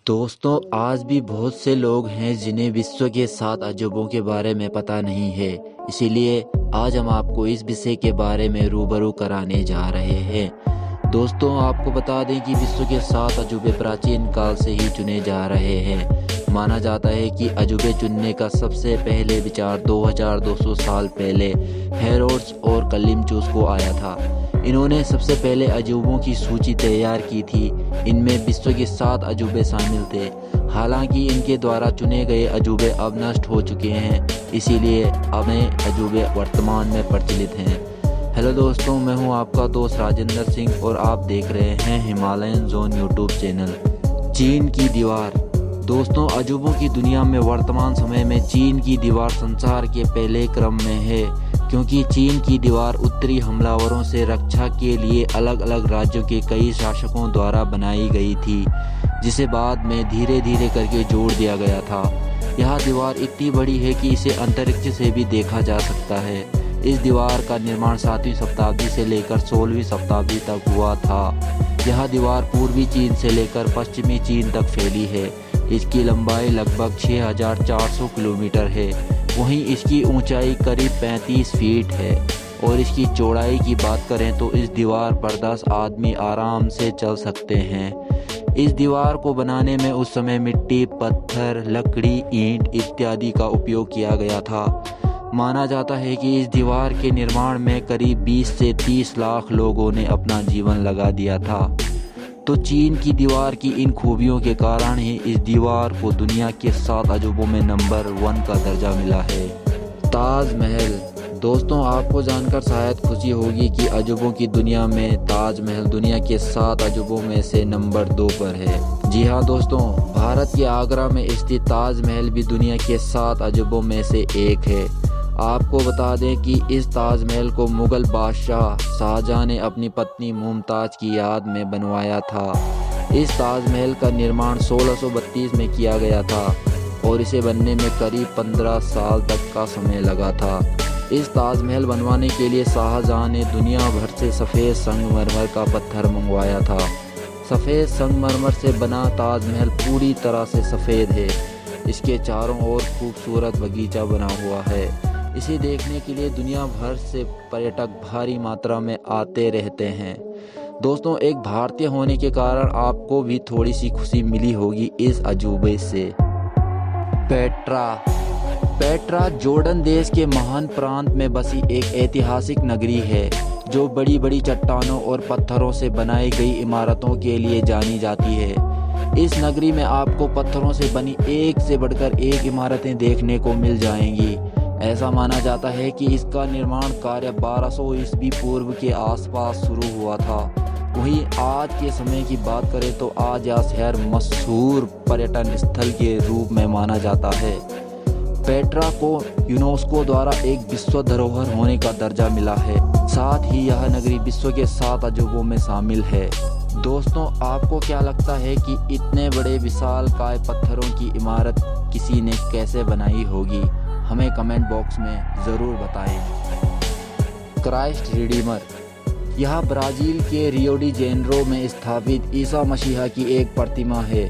दोस्तों, आज भी बहुत से लोग हैं जिन्हें विश्व के 7 अजूबों के बारे में पता नहीं है। इसीलिए आज हम आपको इस विषय के बारे में रूबरू कराने जा रहे हैं। दोस्तों, आपको बता दें कि विश्व के 7 अजूबे प्राचीन काल से ही चुने जा रहे हैं। माना जाता है कि अजूबे चुनने का सबसे पहले विचार 2200 साल पहले हेरोड्स और कलिमचुस को आया था। इन्होंने सबसे पहले अजूबों की सूची तैयार की थी। इनमें विश्व के 7 अजूबे शामिल थे। हालांकि इनके द्वारा चुने गए अजूबे अब नष्ट हो चुके हैं, इसीलिए अब नए अजूबे वर्तमान में प्रचलित हैं। हेलो दोस्तों, मैं हूं आपका दोस्त राजेंद्र सिंह और आप देख रहे हैं हिमालयन जोन यूट्यूब चैनल। चीन की दीवार। दोस्तों, अजूबों की दुनिया में वर्तमान समय में चीन की दीवार संसार के पहले क्रम में है, क्योंकि चीन की दीवार उत्तरी हमलावरों से रक्षा के लिए अलग अलग राज्यों के कई शासकों द्वारा बनाई गई थी, जिसे बाद में धीरे धीरे करके जोड़ दिया गया था। यह दीवार इतनी बड़ी है कि इसे अंतरिक्ष से भी देखा जा सकता है। इस दीवार का निर्माण 7वीं शताब्दी से लेकर 16वीं शताब्दी तक हुआ था। यह दीवार पूर्वी चीन से लेकर पश्चिमी चीन तक फैली है। इसकी लंबाई लगभग 6400 किलोमीटर है। वहीं इसकी ऊंचाई करीब 35 फीट है और इसकी चौड़ाई की बात करें तो इस दीवार पर 10 आदमी आराम से चल सकते हैं। इस दीवार को बनाने में उस समय मिट्टी, पत्थर, लकड़ी, ईंट इत्यादि का उपयोग किया गया था। माना जाता है कि इस दीवार के निर्माण में करीब 20 से 30 लाख लोगों ने अपना जीवन लगा दिया था। तो चीन की दीवार की इन खूबियों के कारण ही इस दीवार को दुनिया के 7 अजूबों में नंबर 1 का दर्जा मिला है। ताजमहल। दोस्तों, आपको जानकर शायद खुशी होगी कि अजूबों की दुनिया में ताजमहल दुनिया के 7 अजूबों में से नंबर 2 पर है। जी हाँ दोस्तों, भारत के आगरा में स्थित ताजमहल भी दुनिया के 7 अजूबों में से एक है। आपको बता दें कि इस ताजमहल को मुगल बादशाह शाहजहां ने अपनी पत्नी मुमताज़ की याद में बनवाया था। इस ताजमहल का निर्माण 1632 में किया गया था और इसे बनने में करीब 15 साल तक का समय लगा था। इस ताजमहल बनवाने के लिए शाहजहां ने दुनिया भर से सफ़ेद संगमरमर का पत्थर मंगवाया था। सफ़ेद संगमरमर से बना ताजमहल पूरी तरह से सफ़ेद है। इसके चारों ओर खूबसूरत बगीचा बना हुआ है। इसे देखने के लिए दुनिया भर से पर्यटक भारी मात्रा में आते रहते हैं। दोस्तों, एक भारतीय होने के कारण आपको भी थोड़ी सी खुशी मिली होगी इस अजूबे से। पेट्रा जॉर्डन देश के महान प्रांत में बसी एक ऐतिहासिक नगरी है, जो बड़ी बड़ी चट्टानों और पत्थरों से बनाई गई इमारतों के लिए जानी जाती है। इस नगरी में आपको पत्थरों से बनी एक से बढ़कर एक इमारतें देखने को मिल जाएंगी। ऐसा माना जाता है कि इसका निर्माण कार्य 1200 ईस्वी पूर्व के आसपास शुरू हुआ था। वहीं आज के समय की बात करें तो आज यह शहर मशहूर पर्यटन स्थल के रूप में माना जाता है। पेट्रा को यूनेस्को द्वारा एक विश्व धरोहर होने का दर्जा मिला है। साथ ही यह नगरी विश्व के 7 अजूबों में शामिल है। दोस्तों, आपको क्या लगता है कि इतने बड़े विशालकाय पत्थरों की इमारत किसी ने कैसे बनाई होगी? हमें कमेंट बॉक्स में ज़रूर बताएं। Christ Redeemer. यह ब्राज़ील के रियो डी जेनेरो में स्थापित ईसा मसीहा की एक प्रतिमा है,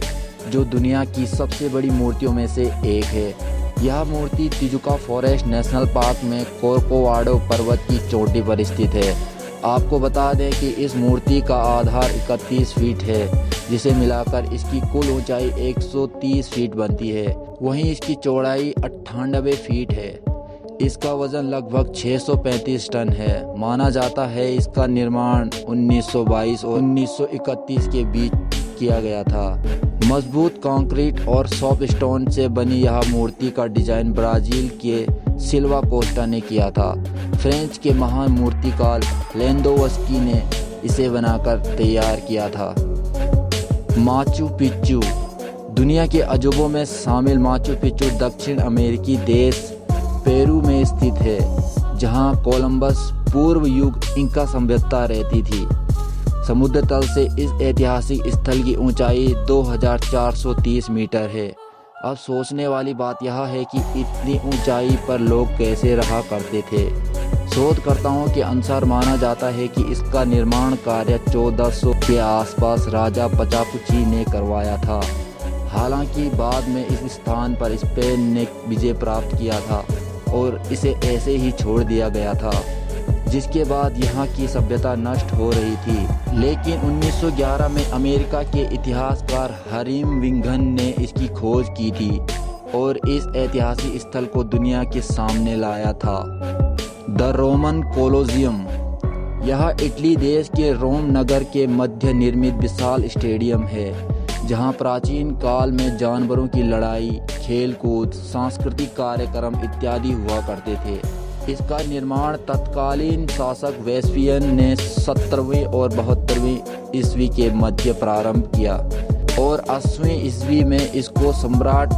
जो दुनिया की सबसे बड़ी मूर्तियों में से एक है। यह मूर्ति तिजुका फॉरेस्ट नेशनल पार्क में कोर्कोवाडो पर्वत की चोटी पर स्थित है। आपको बता दें कि इस मूर्ति का आधार 31 फीट है, जिसे मिलाकर इसकी कुल ऊंचाई 130 फीट बनती है। वहीं इसकी चौड़ाई 98 फीट है। इसका वजन लगभग 635 टन है। माना जाता है इसका निर्माण 1922 और 1931 के बीच किया गया था। मजबूत कंक्रीट और सॉफ्ट स्टोन से बनी यह मूर्ति का डिजाइन ब्राजील के सिल्वा कोस्टा ने किया था। फ्रेंच के महान मूर्तिकार लेंदोवस्की ने इसे बनाकर तैयार किया था। Machu Picchu. दुनिया के अजूबों में शामिल माचू पिच्चू दक्षिण अमेरिकी देश पेरू में स्थित है, जहां कोलंबस पूर्व युग इंका सभ्यता रहती थी। समुद्र तल से इस ऐतिहासिक स्थल की ऊंचाई 2430 मीटर है। अब सोचने वाली बात यह है कि इतनी ऊंचाई पर लोग कैसे रहा करते थे। शोधकर्ताओं के अनुसार माना जाता है कि इसका निर्माण कार्य 1400 के आसपास राजा पचाकुची ने करवाया था। हालांकि बाद में इस स्थान पर स्पेन ने विजय प्राप्त किया था और इसे ऐसे ही छोड़ दिया गया था, जिसके बाद यहाँ की सभ्यता नष्ट हो रही थी। लेकिन 1911 में अमेरिका के इतिहासकार हरीम विंगन ने इसकी खोज की थी और इस ऐतिहासिक स्थल को दुनिया के सामने लाया था। द रोमन कोलोजियम, यह इटली देश के रोम नगर के मध्य निर्मित विशाल स्टेडियम है, जहां प्राचीन काल में जानवरों की लड़ाई, खेलकूद, सांस्कृतिक कार्यक्रम इत्यादि हुआ करते थे। इसका निर्माण तत्कालीन शासक वेस्पियन ने 17वीं और 72वीं ईस्वी के मध्य प्रारंभ किया और 80वीं ईस्वी में इसको सम्राट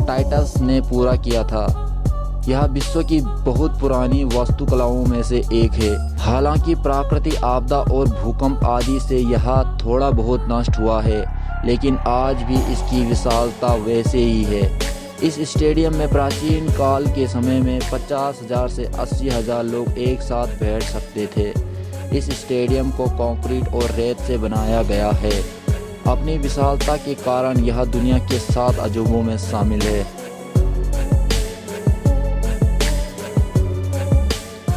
टाइटस ने पूरा किया था। यह विश्व की बहुत पुरानी वास्तुकलाओं में से एक है। हालांकि प्राकृतिक आपदा और भूकंप आदि से यह थोड़ा बहुत नष्ट हुआ है, लेकिन आज भी इसकी विशालता वैसे ही है। इस स्टेडियम में प्राचीन काल के समय में 50,000 से 80,000 लोग एक साथ बैठ सकते थे। इस स्टेडियम को कंक्रीट और रेत से बनाया गया है। अपनी विशालता के कारण यह दुनिया के 7 अजूबों में शामिल है।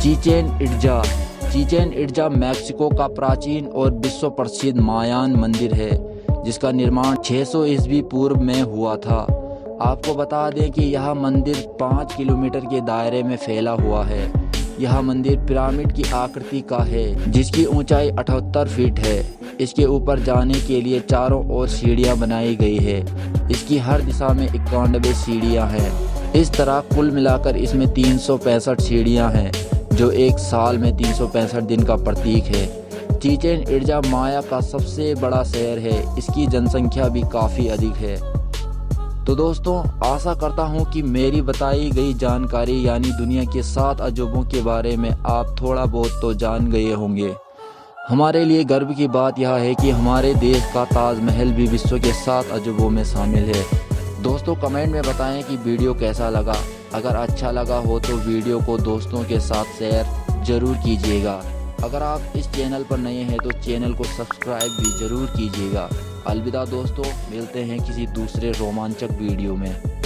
Chichen Itza, Chichen Itza Mexico का प्राचीन और विश्व प्रसिद्ध मायान मंदिर है, जिसका निर्माण 600 ईस्वी पूर्व में हुआ था। आपको बता दें कि यह मंदिर 5 किलोमीटर के दायरे में फैला हुआ है। यह मंदिर पिरामिड की आकृति का है, जिसकी ऊंचाई 78 फीट है। इसके ऊपर जाने के लिए चारों ओर सीढ़ियां बनाई गई है। इसकी हर दिशा में 91 सीढ़ियां हैं। इस तरह कुल मिलाकर इसमें 365 सीढ़ियां हैं, जो एक साल में 365 दिन का प्रतीक है। चिचेन इट्जा माया का सबसे बड़ा शहर है। इसकी जनसंख्या भी काफ़ी अधिक है। तो दोस्तों, आशा करता हूँ कि मेरी बताई गई जानकारी यानी दुनिया के 7 अजूबों के बारे में आप थोड़ा बहुत तो जान गए होंगे। हमारे लिए गर्व की बात यह है कि हमारे देश का ताजमहल भी विश्व के 7 अजूबों में शामिल है। दोस्तों, कमेंट में बताएं कि वीडियो कैसा लगा। अगर अच्छा लगा हो तो वीडियो को दोस्तों के साथ शेयर ज़रूर कीजिएगा। अगर आप इस चैनल पर नए हैं तो चैनल को सब्सक्राइब भी ज़रूर कीजिएगा। अलविदा दोस्तों, मिलते हैं किसी दूसरे रोमांचक वीडियो में।